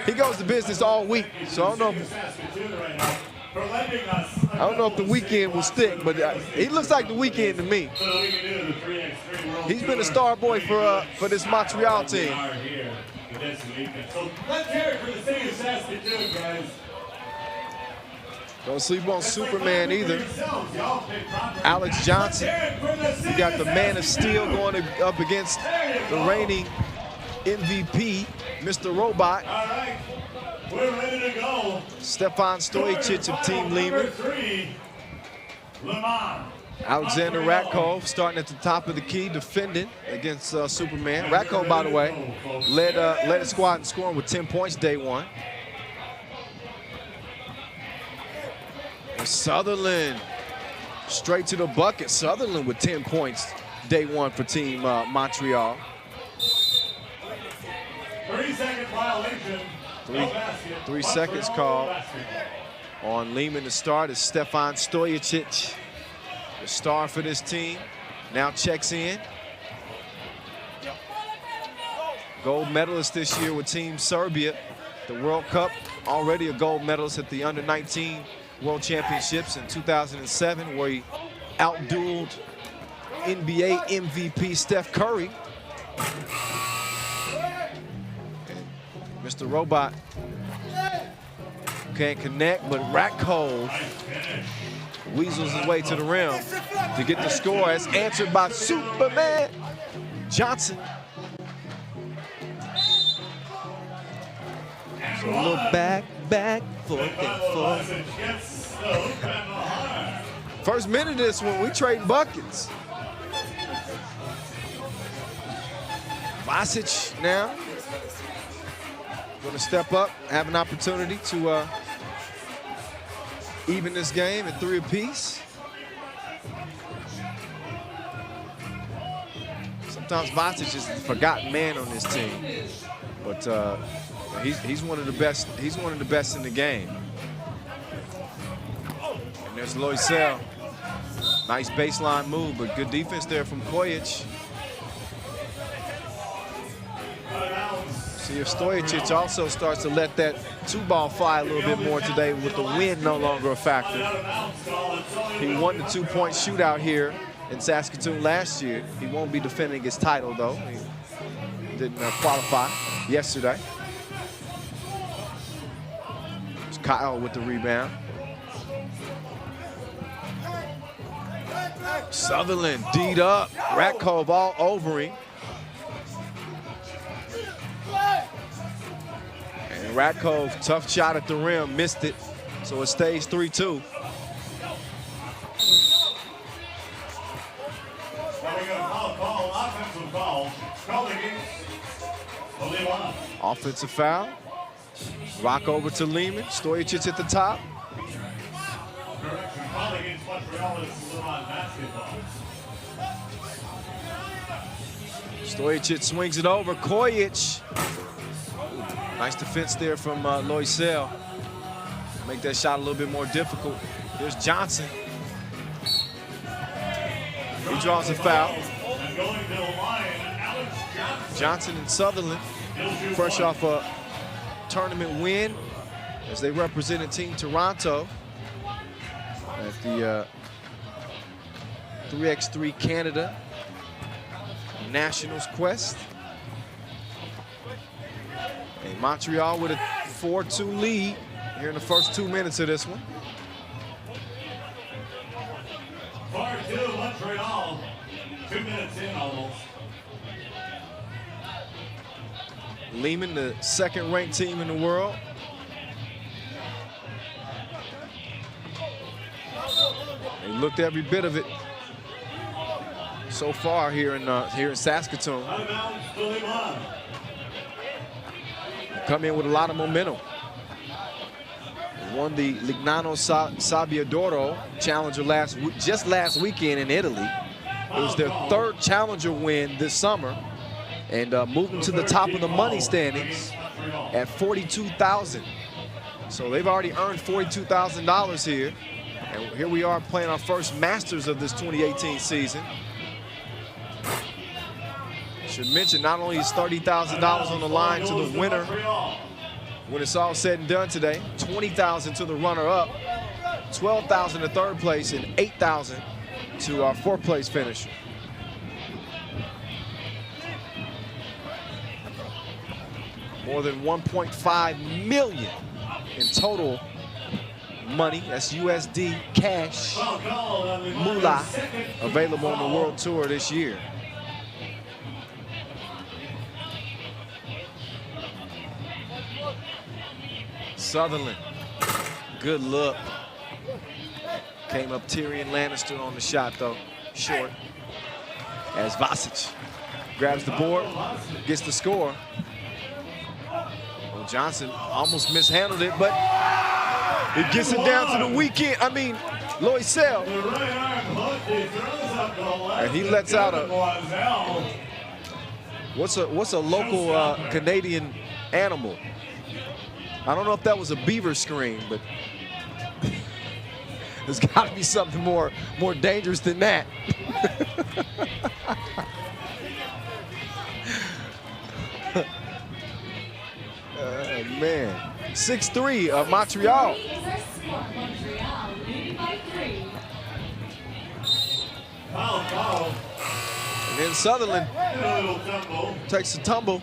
He goes to business all week, so I don't know if the weekend will stick, but he looks like the weekend to me. He's been a star boy for this Montreal team. Let's hear it for the city of Saskatoon, guys. Don't sleep on Superman either. Alex Johnson. You got the Man of Steel going up against the reigning MVP, Mr. Robot. All right, we're ready to go. Stefan Stojacic of Team Liman. Liman. Alexander Ratkov starting at the top of the key, defending against Superman. Ratkov, by the way, led his squad in scoring with 10 points day one. And Sutherland straight to the bucket. Sutherland with 10 points day one for Team Montreal. 3-second violation. Three seconds called on Liman to start as Stefan Stojacic, the star for this team, now checks in. Gold medalist this year with Team Serbia. The World Cup, already a gold medalist at the Under-19 World Championships in 2007, where he outdueled NBA MVP Steph Curry. And Mr. Robot can't connect, but Ratkov weasels his way to the rim to get the score. It's answered by Superman Johnson. So a little back, forth, and forth. First minute of this one, we trade buckets. Vasic now going to step up, have an opportunity to even this game at 3 apiece. Sometimes Vasic is the forgotten man on this team, but he's one of the best. He's one of the best in the game. And there's Loisel. Nice baseline move, but good defense there from Kojic. See if Stojacic also starts to let that 2-ball fly a little bit more today with the wind no longer a factor. He won the 2-point shootout here in Saskatoon last year. He won't be defending his title, though. He didn't qualify yesterday. It's Kyle with the rebound. Sutherland D'd up. Ratkov all over him. And Ratkov, tough shot at the rim, missed it. So it stays 3-2. Offensive foul. Rock over to Liman. Stojacic at the top. Stojacic swings it over. Kojic. Nice defense there from Loisel. Make that shot a little bit more difficult. Here's Johnson. He draws a foul. Johnson and Sutherland, fresh off a tournament win as they represented Team Toronto at the 3x3 Canada Nationals Quest. And Montreal with a 4-2 lead here in the first 2 minutes of this one. 4-2 Montreal. 2 minutes in almost. Liman, the second-ranked team in the world. They looked every bit of it so far here in Saskatoon. Come in with a lot of momentum. They won the Lignano Sabbiadoro Challenger just last weekend in Italy. It was their 3rd Challenger win this summer, and moving to the top of the money standings at $42,000. So they've already earned $42,000 here. And here we are playing our first Masters of this 2018 season. Should mention not only is $30,000 on the line to the winner when it's all said and done today. 20,000 to the runner-up, 12,000 to third place, and 8,000 to our fourth place finisher. More than 1.5 million in total money. That's USD cash, moolah, available on the World Tour this year. Sutherland, good look. Came up Tyrion Lannister on the shot though, short. As Vasic grabs the board, gets the score. Well, Johnson almost mishandled it, but it gets it down to the weekend. I mean, Loisel. And he lets out a, what's a local Canadian animal? I don't know if that was a beaver scream, but there's got to be something more dangerous than that. Man, 6'3" of Montreal. And then Sutherland takes a tumble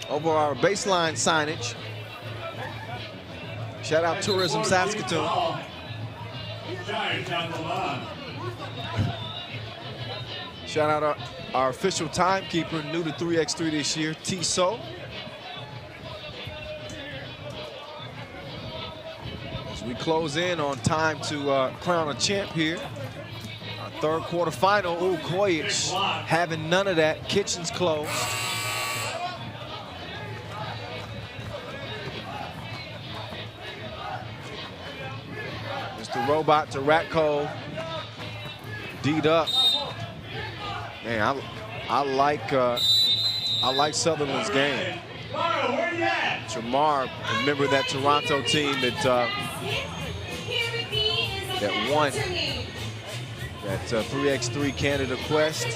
over our baseline signage. Shout out Tourism Saskatoon. Shout out our official timekeeper, new to 3x3 this year, Tissot. As we close in on time to crown a champ here. Our third quarter final. Ooh, Kojic having none of that. Kitchen's closed. Mr. Robot to Ratko. D'd up. Man, I like Sutherland's game. Jamar, remember that Toronto team that won that 3x3 Canada Quest.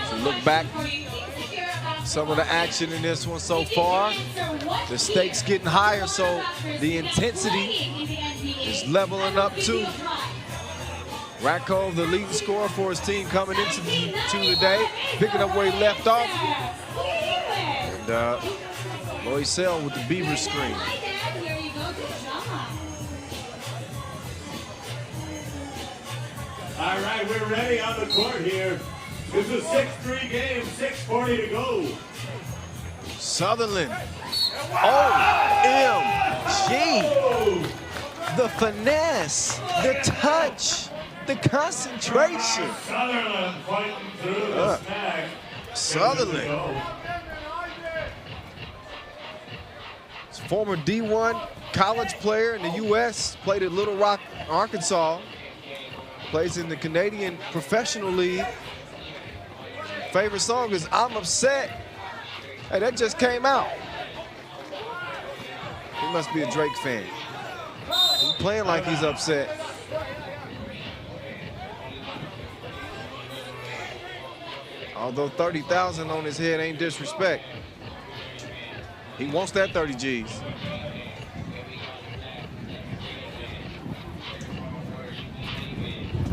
So look back, some of the action in this one so far. The stakes getting higher, so the intensity is leveling up too. Ratko, the leading scorer for his team coming into today, picking up where he left off. And Loisel with the beaver screen. All right, we're ready on the court here. This is a 6-3 game, 6:40 to go. Sutherland. OMG. The finesse, the touch, the concentration. Sutherland fighting through the snag. Sutherland. Former D1 college player in the U.S., played at Little Rock, Arkansas. Plays in the Canadian Professional League. Favorite song is I'm Upset. Hey, that just came out. He must be a Drake fan. He's playing like he's upset. Although 30,000 on his head ain't disrespect. He wants that 30 G's.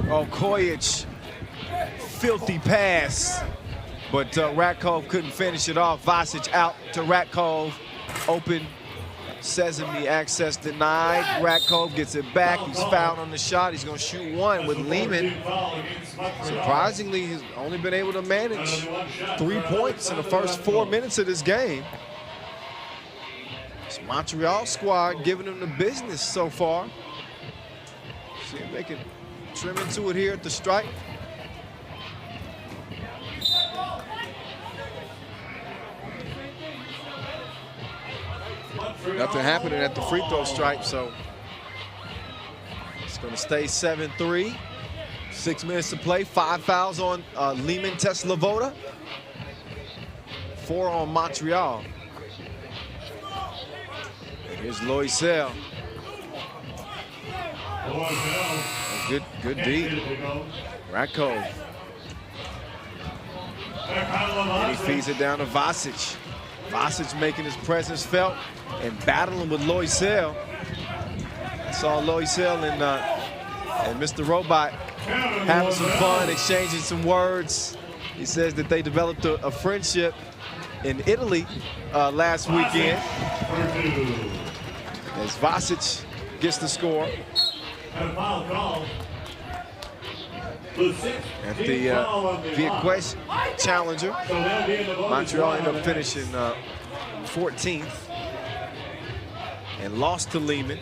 Oh, Kojic, filthy pass. But Ratkov couldn't finish it off. Vasic out to Ratkov. Open sesame access denied. Ratkov gets it back. He's fouled on the shot. He's going to shoot one with Liman. Surprisingly, he's only been able to manage 3 points in the first 4 minutes of this game. This Montreal squad giving them the business so far. See if they can trim into it here at the stripe. Nothing happening at the free throw stripe, so it's going to stay 7-3. 6 minutes to play. 5 fouls on Liman Teslavoda. 4 on Montreal. And here's Loisel. Good D. Ratko. And he feeds it down to Vasic. Vasic making his presence felt and battling with Loisel. I saw Loisel and Mr. Robot having some fun, exchanging some words. He says that they developed a friendship in Italy last weekend. As Vasic gets the score. At the Vietquest Challenger, Montreal ended up finishing 14th and lost to Liman.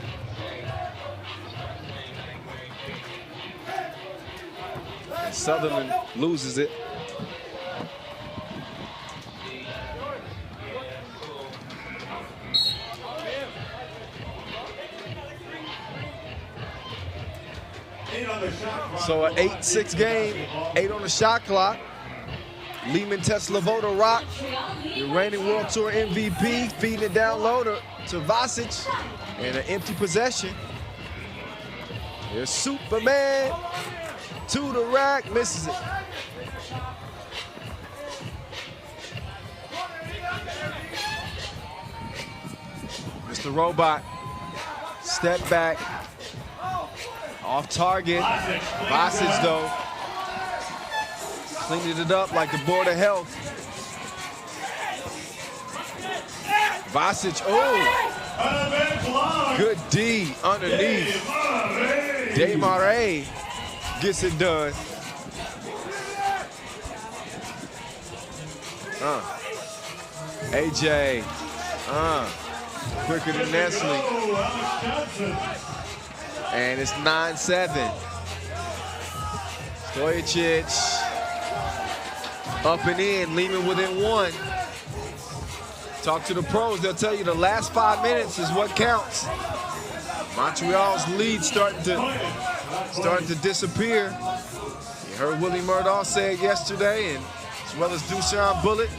And Sutherland loses it. So an 8-6 game, 8 on the shot clock. Liman Tesla-Voda Rock, the reigning World Tour MVP, feeding it down low to Vasic, and an empty possession. Here's Superman to the rack, misses it. Mr. Robot, step back. Off target. Vasic, though, cleaning it up like the Board of Health. Vasic, oh! Good D underneath. Desmarais gets it done. AJ, quicker than Nestle. And it's 9-7. Stojacic up and in, Liman within 1. Talk to the pros, they'll tell you the last 5 minutes is what counts. Montreal's lead starting to disappear. You heard Willie Murdaugh say it yesterday, and as well as Dushan Bullitt.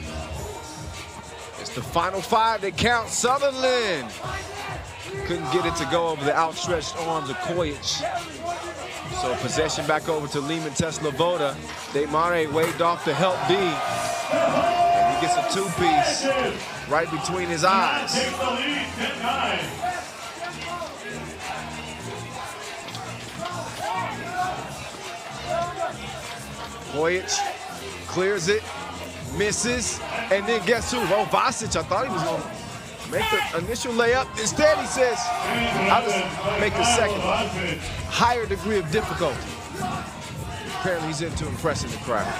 It's the final 5 that count. Sutherland couldn't get it to go over the outstretched arms of Kojic. So possession back over to Liman Tesla-Voda. Desmarais waved off the help D. And he gets a 2-piece right between his eyes. Kojic clears it, misses, and then guess who? Oh, Vasic, I thought he was going to make the initial layup. Instead, he says, I'll just make the second. Higher degree of difficulty. Apparently, he's into impressing the crowd.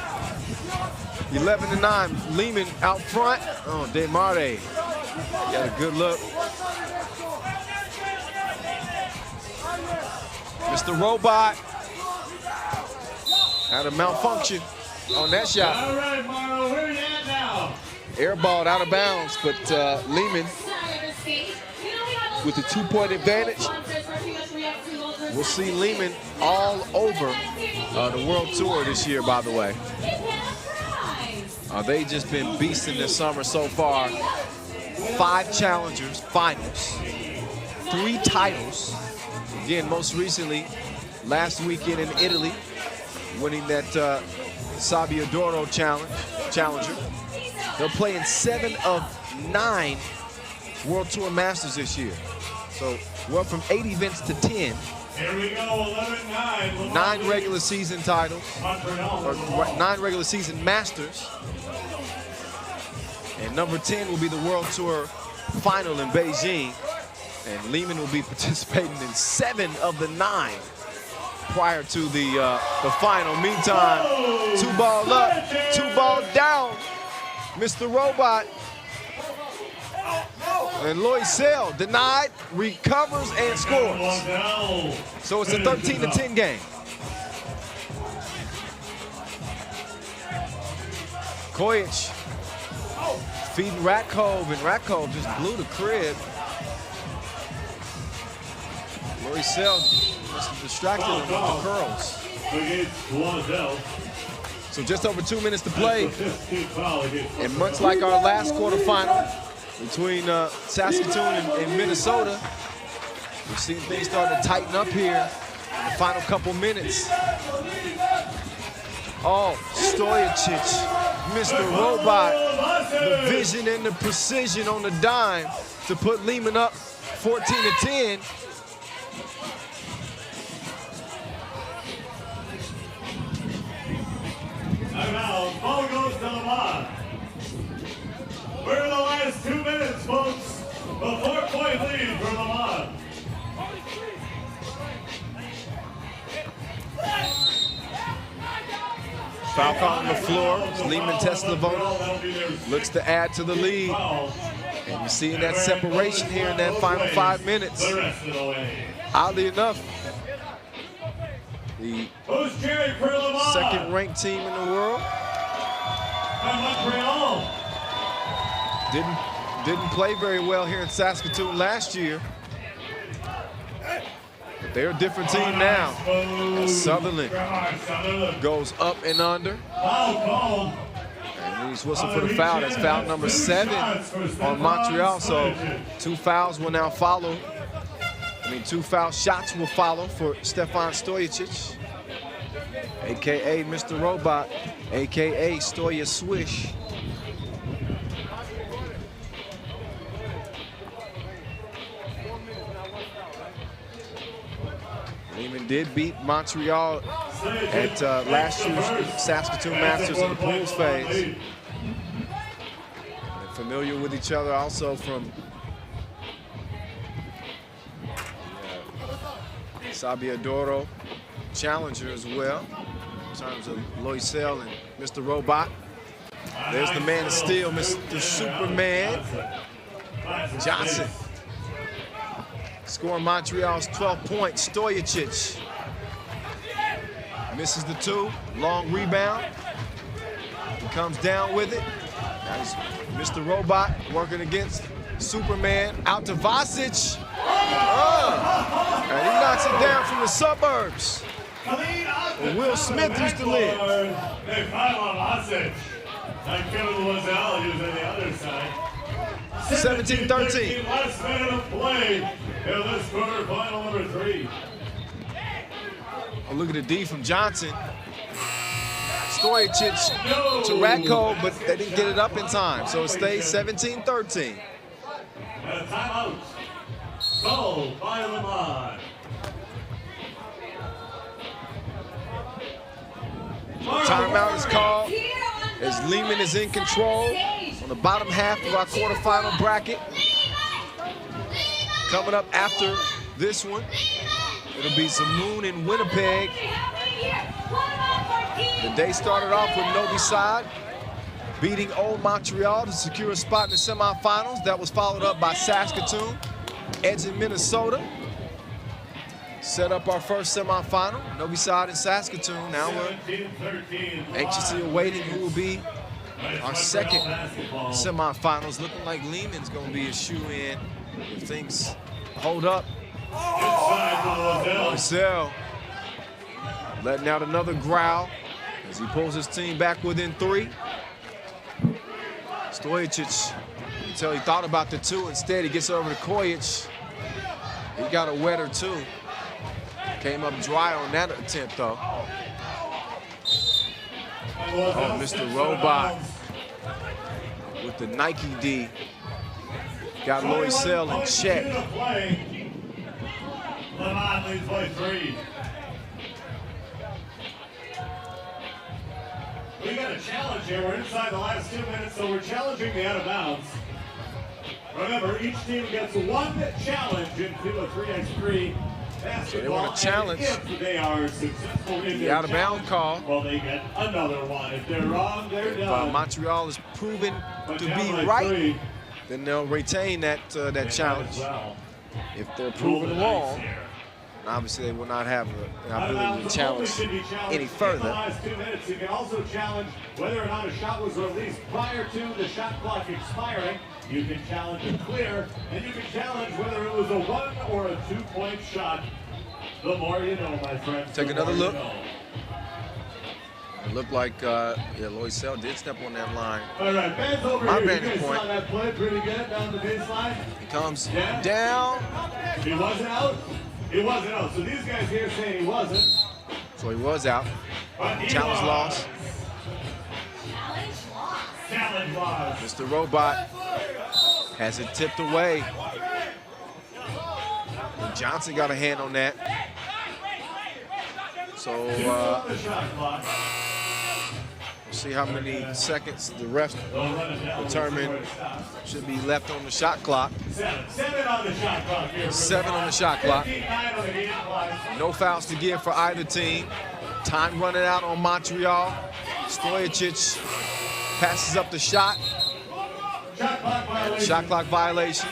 11-9, Liman out front. Oh, Desmarais got a good look. Mr. Robot had a malfunction on that shot. All right, Marlo, where are you at now? Airballed out of bounds, but Liman with a 2-point advantage. We'll see Liman all over the World Tour this year, by the way. They've just been beasting this summer so far. 5 challengers, finals, 3 titles. Again, most recently, last weekend in Italy, winning that Sabbiadoro Challenger. They'll play in 7 of 9 World Tour Masters this year. So we're up from 8 events to 10. Here we go, 11-9. 9 regular season titles, or 9 regular season Masters. And number 10 will be the World Tour final in Beijing. And Liman will be participating in 7 of the 9 prior to the final. Meantime, 2 ball up, 2 ball down. Mr. Robot and Loisel denied, recovers, and scores. So it's a 13-10 game. Kojic feeding Ratkov, and Ratkov just blew the crib. Loisel must have distracted him with the curls. So just over 2 minutes to play. And much like our last quarterfinal between Saskatoon and Minnesota, we've seen things starting to tighten up here in the final couple minutes. Oh, Stojacic Mr. Robot, the vision and the precision on the dime to put Liman up 14-10. And now, ball goes to Liman. We're in the last 2 minutes, folks. A 4-point lead for Liman. Foul on the floor. Liman Teslavona looks to add to the lead. And you're seeing that separation here in that final 5 minutes. Oddly enough, the second-ranked team in the world didn't play very well here in Saskatoon last year. But they're a different team now. Sutherland goes up and under. And he's whistling for the foul. That's foul number 7 on Montreal. So 2 fouls will now follow. 2 foul shots will follow for Stefan Stojicic, AKA Mr. Robot, AKA Stoya Swish. Liman did beat Montreal at last year's Saskatoon Masters in the pools phase. They're familiar with each other also from Sabiadoro Challenger as well, in terms of Loisel and Mr. Robot. There's the man of steel, Mr. Superman Johnson. Scoring Montreal's 12 points. Stojicic misses the 2. Long rebound. He comes down with it. That is Mr. Robot working against Superman. Out to Vasic. And he knocks it down from the suburbs, where Will Smith used to live. 17-13. Last minute of play in this quarterfinal number 3. Oh, look at the D from Johnson. Stojicic to Ratko, but they didn't get it up in time, so it stays 17-13. And a timeout. Called by Liman. Timeout is called as Liman is in control on the bottom half of our quarterfinal bracket. Coming up after this one, it'll be Samoon in Winnipeg. The day started off with Novi Sad beating Old Montreal to secure a spot in the semifinals. That was followed up by Saskatoon, edging Minnesota. Set up our first semifinal, Novi Sad and Saskatoon. Now we're anxiously awaiting who will be our second semifinals. Looking like Liman's going to be a shoe-in if things hold up. Marcel letting out another growl as he pulls his team back within 3. Stojicic, you can tell he thought about the 2. Instead, he gets over to Kojic. He got a wetter too. Came up dry on that attempt though. Oh, Mr. Robot with the Nike D. Got Loisel in check. Liman leads by 3. We got a challenge here. We're inside the last 2 minutes, so we're challenging the out of bounds. Remember, each team gets 1 challenge in FIBA 3x3. So they want to challenge if they are successful in the out of bounds call. Well, they get another 1. If they're wrong, they're done. If Montreal is proven to be right, then they'll retain that challenge. If they're proven wrong, obviously they will not have an ability to challenge any further. In the last 2 minutes, you can also challenge whether or not a shot was released prior to the shot clock expiring. You can challenge a clear, and you can challenge whether it was a 1 or a 2-point shot. The more you know, my friend. Take another look. It looked like Loisel did step on that line. All right, Ben's over My here. vantage point. Saw that play pretty good down the baseline. He comes down. He wasn't out. He wasn't out. So these guys here saying he wasn't. So he was out. Challenge lost. Mr. Robot has it tipped away. And Johnson got a hand on that. So we'll see how many seconds the refs determine should be left on the shot clock. 7 on the shot clock here. 7 on the shot clock. 15-9 on the game clock. No fouls to give for either team. Time running out on Montreal. Stojacic passes up the shot. Shot clock violation.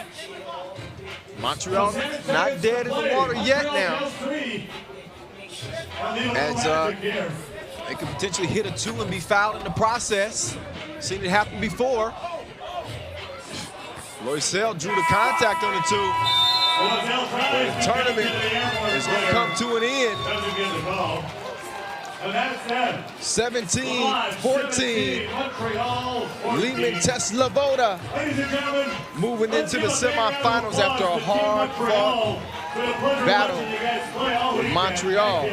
Montreal not dead in the water yet now. As they could potentially hit a 2 and be fouled in the process. Seen it happen before. Loisel drew the contact on the 2. But the tournament is going to come to an end. 17-14. Liman Tesla moving into the semifinals after a hard-fought battle with Montreal.